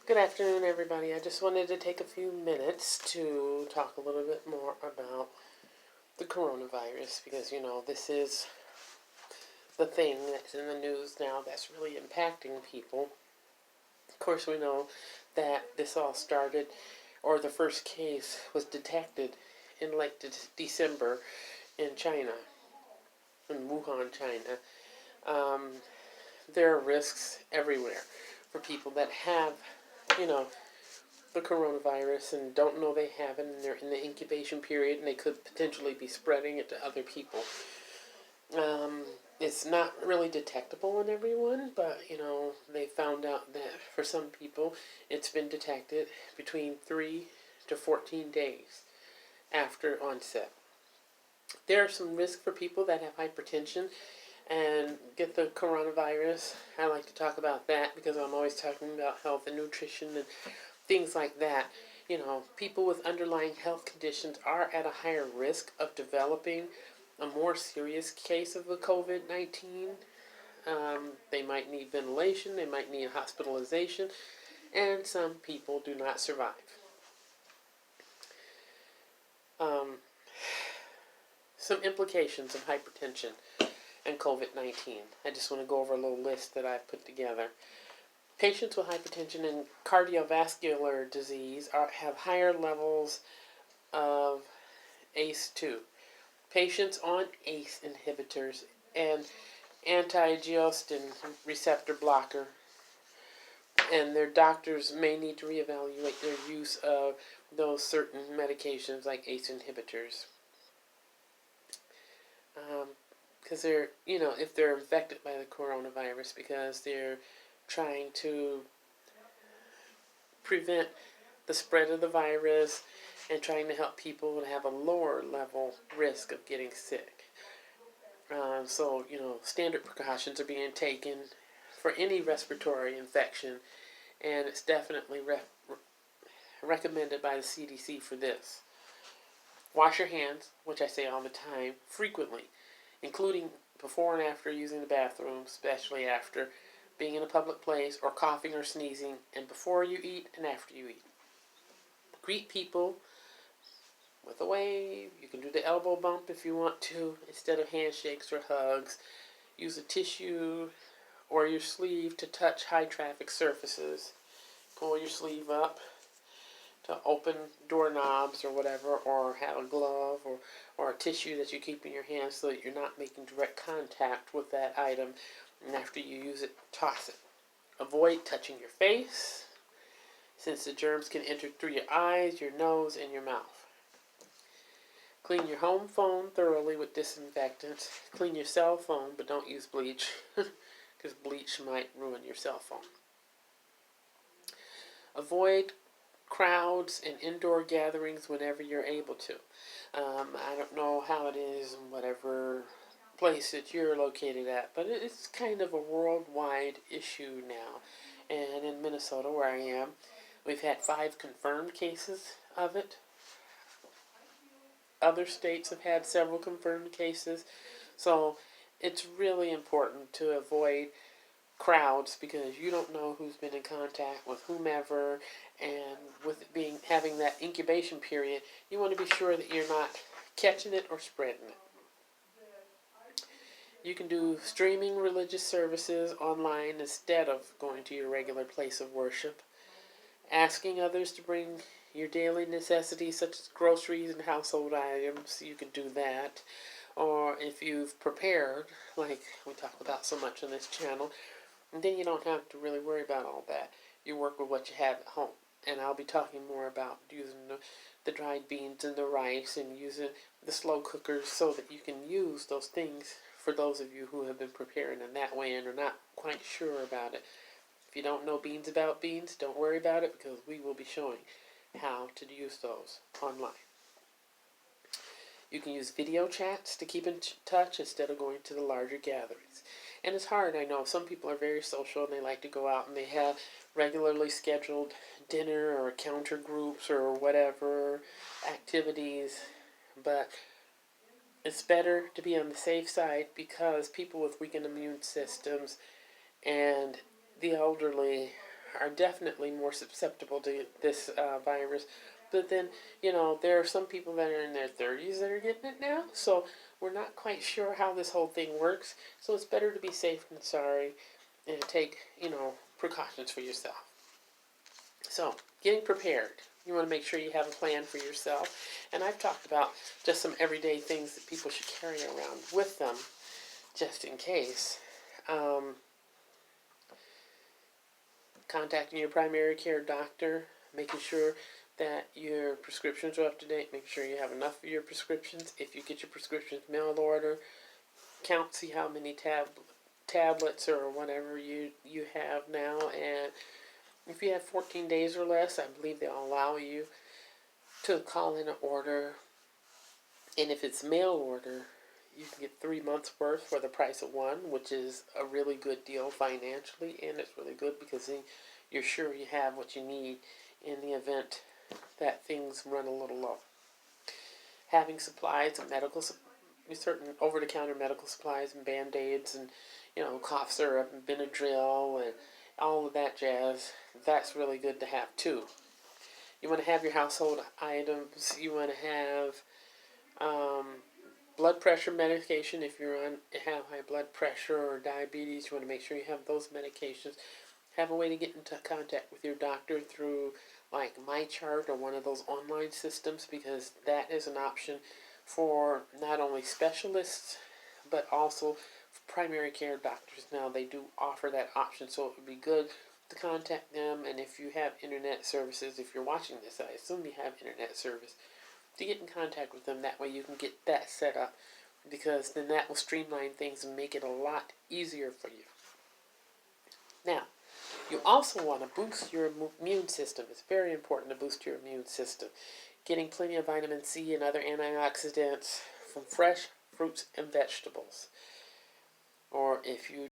Good afternoon, everybody. I just wanted to take a few minutes to talk a little bit more about the coronavirus because, this is the thing that's in the news now that's really impacting people. Of course, we know that this all started, or the first case was detected in late December in China, in Wuhan, China. Um, there are risks everywhere for people that have, you know, the coronavirus and don't know they have it, and they're in the incubation period and they could potentially be spreading it to other people. It's not really detectable in everyone, but they found out that for some people it's been detected between 3 to 14 days after onset. There are some risks for people that have hypertension and get the coronavirus. I like to talk about that because I'm always talking about health and nutrition and things like that. People with underlying health conditions are at a higher risk of developing a more serious case of the COVID-19. They might need ventilation, they might need hospitalization, and some people do not survive. Some implications of hypertension and COVID-19. I just want to go over a little list that I've put together. Patients with hypertension and cardiovascular disease have higher levels of ACE2. Patients on ACE inhibitors and anti-angiotensin receptor blocker, and their doctors may need to reevaluate their use of those certain medications like ACE inhibitors. Because they're, if they're infected by the coronavirus, because they're trying to prevent the spread of the virus and trying to help people to have a lower level risk of getting sick. So, standard precautions are being taken for any respiratory infection, and it's definitely recommended by the CDC for this. Wash your hands, which I say all the time, frequently, including before and after using the bathroom, especially after being in a public place or coughing or sneezing, and before you eat and after you eat. Greet people with a wave. You can do the elbow bump if you want to instead of handshakes or hugs. Use a tissue or your sleeve to touch high traffic surfaces. Pull your sleeve up to open doorknobs or whatever, or have a glove or a tissue that you keep in your hand so that you're not making direct contact with that item, and after you use it, toss it. Avoid touching your face, since the germs can enter through your eyes, your nose, and your mouth. Clean your home phone thoroughly with disinfectant. Clean your cell phone, but don't use bleach, because bleach might ruin your cell phone. Avoid crowds and indoor gatherings whenever you're able to. I don't know how it is in whatever place that you're located at, but it's kind of a worldwide issue now. And in Minnesota, where I am, we've had 5 confirmed cases of it. Other states have had several confirmed cases. So it's really important to avoid crowds because you don't know who's been in contact with whomever, and with it having that incubation period, you want to be sure that you're not catching it or spreading it. You can do streaming religious services online instead of going to your regular place of worship. Asking others to bring your daily necessities such as groceries and household items, you can do that. Or if you've prepared, like we talk about so much on this channel, and then you don't have to really worry about all that. You work with what you have at home. And I'll be talking more about using the dried beans and the rice and using the slow cookers so that you can use those things for those of you who have been preparing in that way and are not quite sure about it. If you don't know beans about beans, don't worry about it because we will be showing how to use those online. You can use video chats to keep in touch instead of going to the larger gatherings. And it's hard, I know. Some people are very social and they like to go out and they have regularly scheduled dinner or counter groups or whatever activities. But it's better to be on the safe side because people with weakened immune systems and the elderly are definitely more susceptible to this virus. But then, there are some people that are in their 30s that are getting it now. So we're not quite sure how this whole thing works. So it's better to be safe than sorry and take, precautions for yourself. So, getting prepared. You want to make sure you have a plan for yourself. And I've talked about just some everyday things that people should carry around with them just in case. Contacting your primary care doctor, making sure that your prescriptions are up to date, making sure you have enough of your prescriptions. If you get your prescriptions mail order, see how many tablets or whatever you have now, and if you have 14 days or less, I believe they'll allow you to call in an order. And if it's mail order, you can get 3 months worth for the price of one, which is a really good deal financially, and it's really good because then you're sure you have what you need in the event that things run a little low. Having supplies of certain over-the-counter medical supplies and Band-Aids and, cough syrup and Benadryl and all of that jazz, that's really good to have too. You want to have your household items. You want to have blood pressure medication if you have high blood pressure or diabetes. You want to make sure you have those medications. Have a way to get into contact with your doctor through like MyChart or one of those online systems, because that is an option for not only specialists but also primary care doctors. Now they do offer that option, so it would be good to contact them. And if you have internet services, if you're watching this, I assume you have internet service, to get in contact with them. That way you can get that set up, because then that will streamline things and make it a lot easier for you. Now, you also want to boost your immune system. It's very important to boost your immune system. Getting plenty of vitamin C and other antioxidants from fresh fruits and vegetables. Or if you